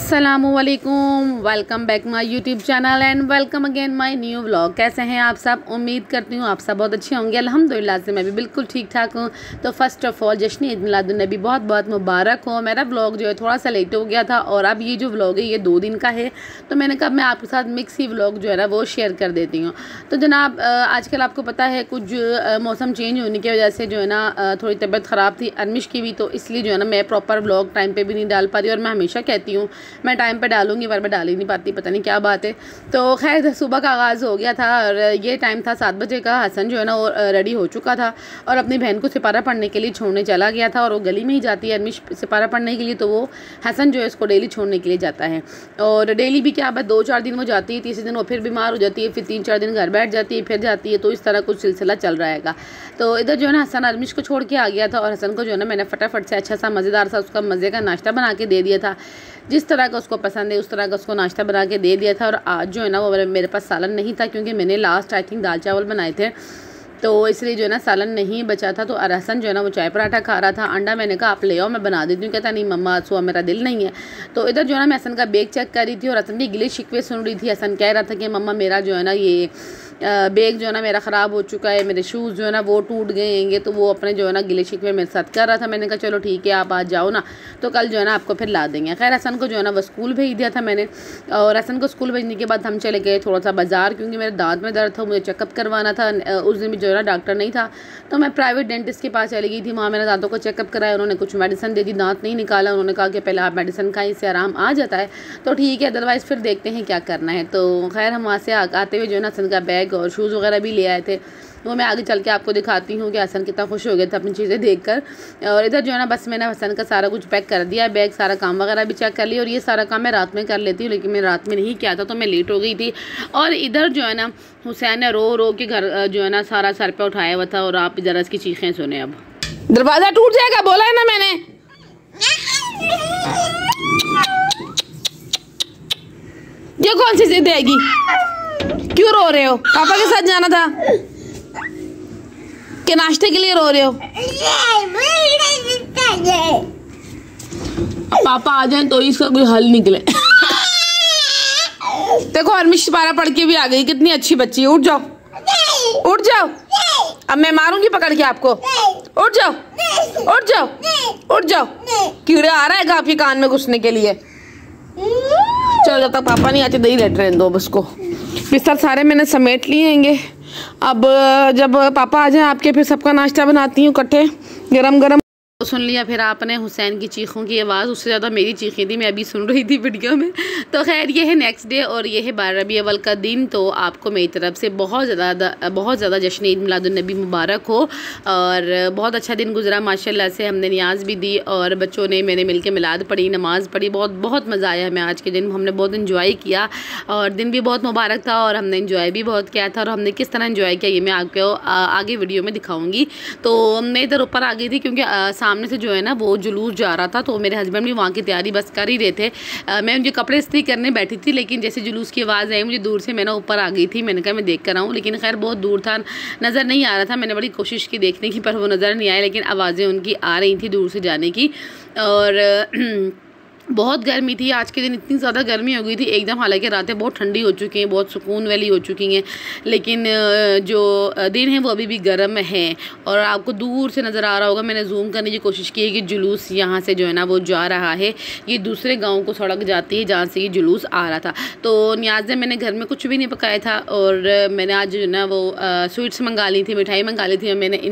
अस्सलामुअलैकुम, welcome back my YouTube channel and welcome again my new vlog. कैसे हैं आप सब? उम्मीद करती हूँ आप सब बहुत अच्छे होंगे। अल्हम्दुलिल्लाह से मैं भी बिल्कुल ठीक ठाक हूँ। तो फर्स्ट ऑफ ऑल जश्न ईद मिलादुन्नबी बहुत बहुत मुबारक हो। मेरा व्लॉग जो है थोड़ा सा लेट हो गया था और अब ये जो व्लॉग है ये 2 दिन का है, तो मैंने कहा मैं आपके साथ मिक्स ही व्लॉग जो है ना वो शेयर कर देती हूँ। तो जनाब आजकल आपको पता है कुछ मौसम चेंज होने की वजह से जो है ना थोड़ी तबीयत ख़राब थी अर्मिश की भी, तो इसलिए जो है ना मैं प्रॉपर व्लॉग टाइम पर भी नहीं डाल पा रही। और मैं हमेशा कहती हूँ मैं टाइम पे डालूंगी पर मैं डाल ही नहीं पाती, पता नहीं क्या बात है। तो खैर सुबह का आगाज़ हो गया था और ये टाइम था 7 बजे का। हसन जो है ना वो रेडी हो चुका था और अपनी बहन को सिपारा पढ़ने के लिए छोड़ने चला गया था। और वो गली में ही जाती है अर्मिश सिपारा पढ़ने के लिए, तो वो हसन जो है उसको डेली छोड़ने के लिए जाता है। और डेली भी क्या, बस 2-4 दिन वो जाती है, तीसरे दिन वो फिर बीमार हो जाती है, फिर 3-4 दिन घर बैठ जाती है, फिर जाती है। तो इस तरह कुछ सिलसिला चल रहेगा। तो इधर जो है ना हसन अर्मिश को छोड़ के आ गया था और हसन को जो है ना मैंने फटाफट से अच्छा सा मज़ेदार सा उसका मज़े का नाश्ता बना के दे दिया था। जिस तरह का उसको पसंद है उस तरह का उसको नाश्ता बना के दे दिया था। और आज जो है ना वो मेरे पास सालन नहीं था क्योंकि मैंने लास्ट आई थिंक दाल चावल बनाए थे, तो इसलिए जो है ना सालन नहीं बचा था। तो हसन जो है ना वो चाय पराठा खा रहा था। अंडा मैंने कहा आप ले आओ मैं बना देती हूँ, कहता नहीं मम्मा सुबह मेरा दिल नहीं है। तो इधर जो है ना मैं हसन का बैग चेक कर रही थी और हसन की गिले शिकवे सुन रही थी। हसन कह रहा था कि मम्मा मेरा जो है ना ये बैग जो है ना मेरा ख़राब हो चुका है, मेरे शूज़ जो है ना वो टूट गए हैंगे। तो वो अपने जो है ना गिले शिकवे मेरे साथ कर रहा था। मैंने कहा चलो ठीक है आप आज जाओ ना, तो कल जो है ना आपको फिर ला देंगे। खैर हसन को जो है ना वो स्कूल भेज दिया था मैंने। और हसन को स्कूल भेजने के बाद हम चले गए थोड़ा सा बाज़ार, क्योंकि मेरे दांत में दर्द था, मुझे चेकअप करवाना था। उस दिन भी जो है ना डॉक्टर नहीं था, तो मैं प्राइवेट डेंटिस्ट के पास चली गई थी। वहाँ मैंने दांतों को चेकअप कराया, उन्होंने कुछ मेडिसिन दे दी, दांत नहीं निकाला। उन्होंने कहा कि पहले आप मेडिसिन खाएं, इससे आराम आ जाता है तो ठीक है, अदरवाइज़ फिर देखते हैं क्या करना है। तो खैर हम वहाँ से आते हुए जो है ना हसन का बैग और शूज़ वगैरह ले आए थे, वो मैं आगे चल के आपको दिखाती हूँ कि हसन कितना खुश हो गया था अपनी चीज़ें देखकर। और इधर जो है ना बस मैंने हसन का सारा कुछ पैक कर दिया, बैग सारा काम वगैरह भी चेक कर लिया। और ये सारा काम मैं रात में कर लेती हूँ, लेकिन मैं रात में नहीं किया था तो मैं लेट हो गई थी। और इधर जो है ना हुसैन ने रो रो के घर जो है ना सारा सर पे उठाया हुआ था। और आप ज़रा इसकी चीखें सुने। अब दरवाज़ा टूट जाएगा बोला है ना मैंने। ये कौन सी जिद आएगी? क्यों रो रहे हो? पापा के साथ जाना था कि नाश्ते के लिए रो रहे हो? पापा आ जाएं तो इसका कोई हल निकले। देखो अर्मिश सिपारा पढ़ के भी आ गई, कितनी अच्छी बच्ची है। उठ जाओ उठ जाओ, अब मैं मारूंगी पकड़ के आपको। उठ जाओ उठ जाओ उठ जाओ। कीड़ा आ रहा है आपके कान में घुसने के लिए। चलो जब तक पापा नहीं आते दही लेट रहने दो बस को। बिस्तर सारे मैंने समेट लिए हैंगे। अब जब पापा आ जाएं आपके फिर सबका नाश्ता बनाती हूँ इकट्ठे गरम गरम। तो सुन लिया फिर आपने हुसैन की चीखों की आवाज़, उससे ज़्यादा मेरी चीखें थी, मैं अभी सुन रही थी वीडियो में। तो खैर ये है नेक्स्ट डे और ये है 12 रबी अव्वल का दिन। तो आपको मेरी तरफ से बहुत ज़्यादा जश्न ईद मिलादुन्नबी मुबारक हो। और बहुत अच्छा दिन गुजरा माशाल्लाह से। हमने नियाज़ भी दी और बच्चों ने मैंने मिल के मिलाद पढ़ी, नमाज़ पढ़ी। बहुत मज़ा आया हमें आज के दिन, हमने बहुत इन्जॉय किया और दिन भी बहुत मुबारक था और हमने इन्जॉय भी बहुत किया था। और हमने किस तरह इन्जॉय किया ये मैं आपको आगे वीडियो में दिखाऊँगी। तो मैं इधर ऊपर आ गई थी क्योंकि सामने से जो है ना वो जुलूस जा रहा था, तो मेरे हस्बैंड भी वहाँ की तैयारी बस कर ही रहे थे। मैं उनके कपड़े इस्त्री करने बैठी थी, लेकिन जैसे जुलूस की आवाज़ आई मुझे दूर से, मैं ना ऊपर आ गई थी। मैंने कहा मैं देख कर आऊँ, लेकिन खैर बहुत दूर था, नज़र नहीं आ रहा था। मैंने बड़ी कोशिश की देखने की पर वो नज़र नहीं आया, लेकिन आवाज़ें उनकी आ रही थी दूर से जाने की। और बहुत गर्मी थी आज के दिन, इतनी ज़्यादा गर्मी हो गई थी एकदम। हालांकि रातें बहुत ठंडी हो चुकी हैं, बहुत सुकून वाली हो चुकी हैं, लेकिन जो दिन है वो अभी भी गर्म है। और आपको दूर से नज़र आ रहा होगा, मैंने जूम करने की कोशिश की है कि जुलूस यहाँ से जो है ना वो जा रहा है। ये दूसरे गाँव को सड़क जाती है जहाँ से ये जुलूस आ रहा था। तो नियाज़ ने मैंने घर में कुछ भी नहीं पकाया था और मैंने आज जो है ना वो स्वीट्स मंगा ली थी, मिठाई मंगा ली थी।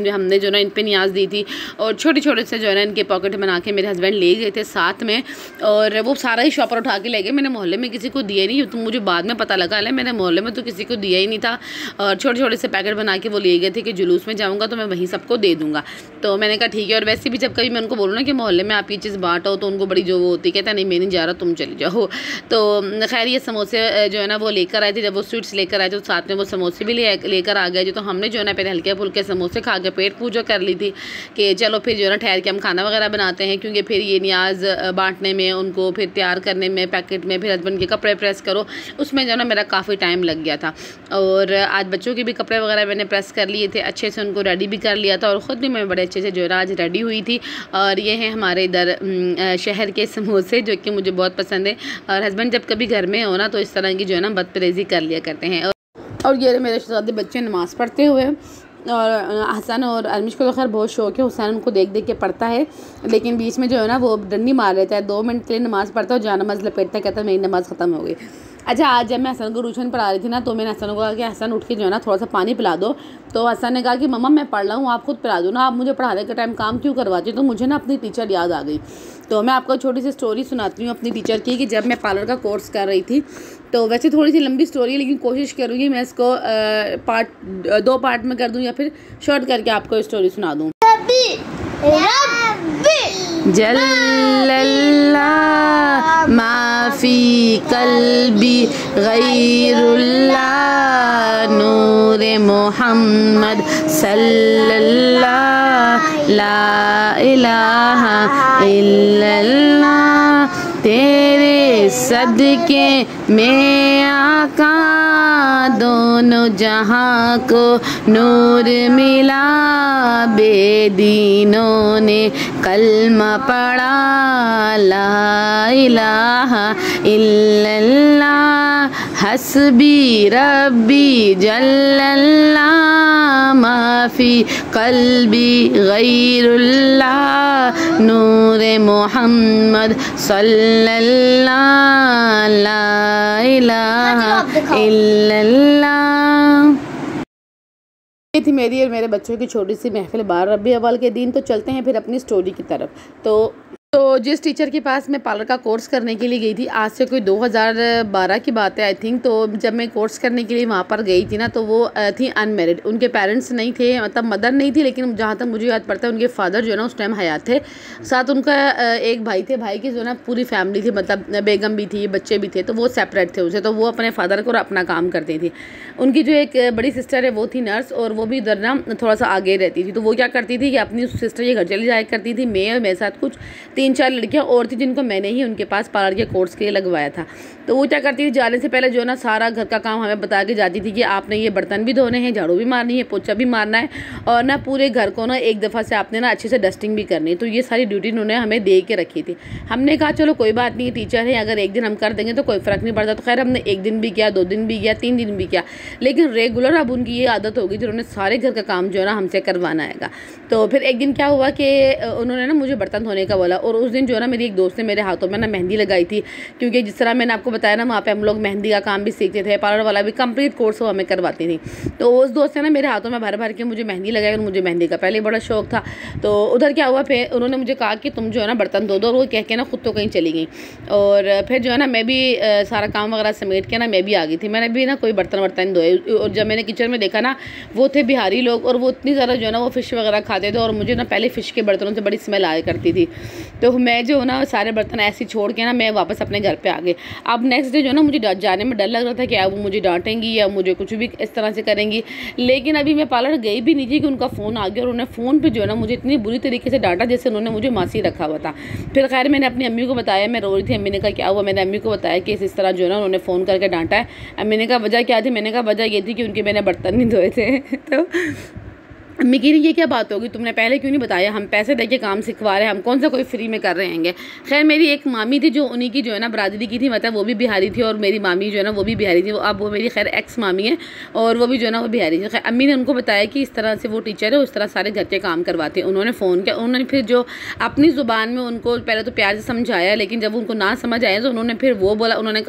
हमने जो ना इन पर नियाज़ दी थी और छोटे छोटे से जो है ना इनके पॉकेट बना के मेरे हस्बैंड ले गए थे साथ में। और वो सारा ही शॉपर उठा के ले गए। मैंने मोहल्ले में किसी को दिया ही नहीं, तो मुझे बाद में पता लगा है मैंने मोहल्ले में तो किसी को दिया ही नहीं था। और छोटे छोटे से पैकेट बना के वो ले गए थे कि जुलूस में जाऊँगा तो मैं वहीं सबको दे दूँगा। तो मैंने कहा ठीक है। और वैसे भी जब कभी मैं उनको बोलूँ ना कि मोहल्ले में आप ये चीज़ बांटो तो उनको बड़ी जो वो होती है, कहता नहीं मैं नहीं जा रहा तुम चले जाओ। तो खैर ये समोसे जो है ना वो लेकर आए थे। जब वो स्वीट्स लेकर आए थे तो साथ में वो समोसे भी लेकर आ गए। जो तो हमने जो है ना पहले हल्के फुल्के समोसे खा के पेट पूजा कर ली थी कि चलो फिर जो है ना ठहर के हम खाना वगैरह बनाते हैं, क्योंकि फिर ये नियाज़ बांटने में उनको फिर तैयार करने में पैकेट में, फिर हस्बैंड के कपड़े प्रेस करो, उसमें जो है ना मेरा काफ़ी टाइम लग गया था। और आज बच्चों के भी कपड़े वगैरह मैंने प्रेस कर लिए थे, अच्छे से उनको रेडी भी कर लिया था और ख़ुद भी मैं बड़े अच्छे से जो है आज रेडी हुई थी। और ये हैं हमारे इधर शहर के समोसे जो कि मुझे बहुत पसंद है। और हस्बैंड जब कभी घर में हो ना तो इस तरह की जो है ना बदपरहेज़ी कर लिया करते हैं। और ये मेरे शहज़ादे बच्चे नमाज़ पढ़ते हुए, और हसन और अरमिश को तो खैर बहुत शौक है, हुसैन उनको देख देख के पढ़ता है, लेकिन बीच में जो है ना वो डंडी मार लेता है। 2 मिनट के लिए नमाज़ पढ़ता है और जहाँ नमाज़ लपेटता है, कहता है मेरी नमाज़ ख़त्म हो गई। अच्छा, आज जब मैं हसन को ट्यूशन पढ़ा रही थी ना तो मैंने हसन को कहा कि हसन उठ के जो है ना थोड़ा सा पानी पिला दो। तो हसन ने कहा कि मम्मा मैं पढ़ रहा हूँ, आप खुद पिला दो ना, आप मुझे पढ़ाने के टाइम काम क्यों करवाती हो। तो मुझे ना अपनी टीचर याद आ गई। तो मैं आपको छोटी सी स्टोरी सुनाती हूँ अपनी टीचर की, कि जब मैं पार्लर का कोर्स कर रही थी, तो वैसे थोड़ी सी लंबी स्टोरी है लेकिन कोशिश करूँगी मैं इसको 2 पार्ट में कर दूँ या फिर शॉर्ट करके आपको स्टोरी सुना दूँ। जल्लल्लाह माफ़ी कल्बी गैरुल्लाह नूरे मोहम्मद सल्लल्लाह ला इलाहा इल्लल्लाह। तेरे सदके में आका दोनों जहां को नूर मिला, बेदीनों ने कलमा पढ़ा ला इलाहा इल्लल्लाह हस्बी रब्बी जल्लल्लाह माफ़ी कल्बी गैरुल्लाह नूरे मोहम्मद सल्लल्लाह ला इलाहा इल्लल्लाह। ये थी मेरी और मेरे बच्चों की छोटी सी महफिल 12 रबी अव्वल के दिन। तो चलते हैं फिर अपनी स्टोरी की तरफ। तो जिस टीचर के पास मैं पार्लर का कोर्स करने के लिए गई थी, आज से कोई 2012 की बात है आई थिंक। तो जब मैं कोर्स करने के लिए वहाँ पर गई थी ना तो वो थी अनमेरिड, उनके पेरेंट्स नहीं थे, मतलब मदर नहीं थी, लेकिन जहाँ तक मुझे याद पड़ता है उनके फादर जो है ना उस टाइम हयात थे, साथ उनका एक भाई थे, भाई की जो है ना पूरी फैमिली थी, मतलब बेगम भी थी, बच्चे भी थे, तो वो सेपरेट थे उनसे। तो वो अपने फादर को अपना काम करती थी। उनकी जो एक बड़ी सिस्टर है वो थी नर्स, और वो भी इधर ना थोड़ा सा आगे रहती थी। तो वो क्या करती थी कि अपनी सिस्टर के घर चली जाया करती थी। मैं और मेरे साथ कुछ 3-4 लड़कियाँ और थी जिनको मैंने ही उनके पास पार्लर के कोर्स के लिए लगवाया था। तो वो क्या करती थी, जाने से पहले जो है ना सारा घर का काम हमें बता के जाती थी कि आपने ये बर्तन भी धोने हैं, झाड़ू भी मारनी है, पोछा भी मारना है, और ना पूरे घर को ना एक दफ़ा से आपने ना अच्छे से डस्टिंग भी करनी है। तो ये सारी ड्यूटी उन्होंने हमें दे के रखी थी। हमने कहा चलो कोई बात नहीं, टीचर है, अगर एक दिन हम कर देंगे तो कोई फ़र्क नहीं पड़ता। तो खैर हमने 1 दिन भी किया, 2 दिन भी किया, 3 दिन भी किया, लेकिन रेगुलर अब उनकी ये आदत हो गई थी, उन्होंने सारे घर का काम जो है ना हमसे करवाना है। तो फिर एक दिन क्या हुआ कि उन्होंने ना मुझे बर्तन धोने का बोला, और उस दिन जो है ना मेरी एक दोस्त ने मेरे हाथों में ना मेहंदी लगाई थी, क्योंकि जिस तरह मैंने आपको बताया ना वहाँ पे हम लोग मेहंदी का काम भी सीखते थे, पार्लर वाला भी कंप्लीट कोर्स वो हमें करवाती थी। तो उस दोस्त ने ना मेरे हाथों में भर भर के मुझे मेहंदी लगाई, और मुझे मेहंदी का पहले बड़ा शौक था। तो उधर क्या हुआ, फिर उन्होंने मुझे कहा कि तुम जो है ना बर्तन धो दो, और वो कह के ना खुद तो कहीं चली गई। और फिर जो है ना मैं भी सारा काम वगैरह समेट के ना मैं भी आ गई थी। मैंने भी ना कोई बर्तन वर्तन धोए, और जब मैंने किचन में देखा ना वो थे बिहारी लोग, और वो इतनी ज़्यादा जो है ना वो फ़िश वगैरह खाते थे, और मुझे ना पहले फ़िश के बर्तनों से बड़ी स्मेल आया करती थी। तो मैं जो ना सारे बर्तन ऐसे छोड़ के ना मैं वापस अपने घर पे आ गई। अब नेक्स्ट डे जो ना मुझे जाने में डर लग रहा था कि वो मुझे डांटेंगी या मुझे कुछ भी इस तरह से करेंगी, लेकिन अभी मैं पार्लर गई भी नहीं थी कि उनका फ़ोन आ गया, और उन्हें फ़ोन पे जो है ना मुझे इतनी बुरी तरीके से डांटा जैसे उन्होंने मुझे मासी रखा हुआ था। फिर खैर मैंने अपनी अम्मी को बताया, मैं रो रही थी, अम्मी ने कहा क्या हुआ, मैंने अम्मी को बताया कि इस तरह जो है ना उन्होंने फ़ोन करके डांटा है। अम्मी ने कहा वजह क्या थी, मैंने कहा वजह ये थी कि उनके मैंने बर्तन नहीं धोए थे। तो अम्मी कह रही ये क्या बात होगी, तुमने पहले क्यों नहीं बताया, हम पैसे दे के काम सिखवा रहे हैं, हम कौन सा कोई फ्री में कर रहे हैं। खैर मेरी एक मामी थी जो उन्हीं की जो है ना बरादरी की थी, मतलब वो भी बिहारी थी, और मेरी मामी जो है ना वो भी बिहारी थी। अब वो मेरी खैर एक्स मामी है, और वो भी जो है ना वो बिहारी थी। खैर अम्मी ने उनको बताया कि इस तरह से वो टीचर है, उस तरह सारे घर के काम करवाते हैं। उन्होंने फ़ोन किया, उन्होंने फिर जो अपनी ज़ुबान में उनको पहले तो प्यार से समझाया, लेकिन जब उनको ना समझ आया तो उन्होंने फिर वो बोला, उन्होंने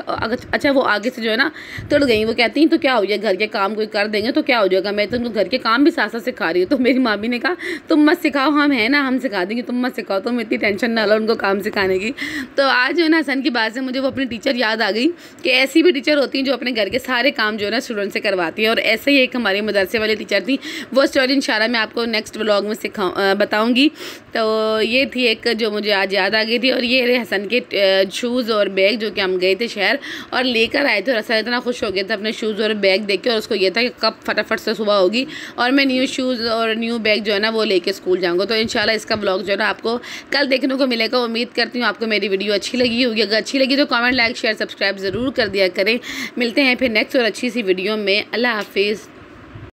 अच्छा वो आगे से जो है ना तड़ गई। वो कहती हैं तो क्या हो गया, घर के काम कोई कर देंगे तो क्या हो जाएगा, मैं तो उनको घर के काम भी साथ साथ सिखा रही हूँ। तो मेरी मामी ने कहा तुम मत सिखाओ, हम है ना, हम सिखा देंगे, तुम मत सिखाओ, तुम इतनी टेंशन ना लो उनको काम सिखाने की। तो आज जो है ना हसन की बात से मुझे वो अपनी टीचर याद आ गई कि ऐसी भी टीचर होती हैं जो अपने घर के सारे काम जो है ना स्टूडेंट से करवाती है। और ऐसे ही एक हमारी मदरसे वाली टीचर थी, वो स्टोरी इंशाल्लाह मैं आपको नेक्स्ट व्लॉग में बताऊँगी। तो ये थी एक जो मुझे आज याद आ गई थी। और ये रहे हसन के शूज़ और बैग जो कि हम गए थे शहर और लेकर आए थे। और हसन इतना खुश हो गया था अपने शूज़ और बैग देख के, और उसको ये था कि कब फटाफट से सुबह होगी और मैं न्यू शूज़ और न्यू बैग जो है ना वो लेके स्कूल जाऊँगा। तो इंशाल्लाह इसका ब्लॉग जो है ना आपको कल देखने को मिलेगा। उम्मीद करती हूँ आपको मेरी वीडियो अच्छी लगी होगी। अगर अच्छी लगी तो कमेंट, लाइक, शेयर, सब्सक्राइब ज़रूर कर दिया करें। मिलते हैं फिर नेक्स्ट और अच्छी सी वीडियो में। अल्लाह हाफिज़।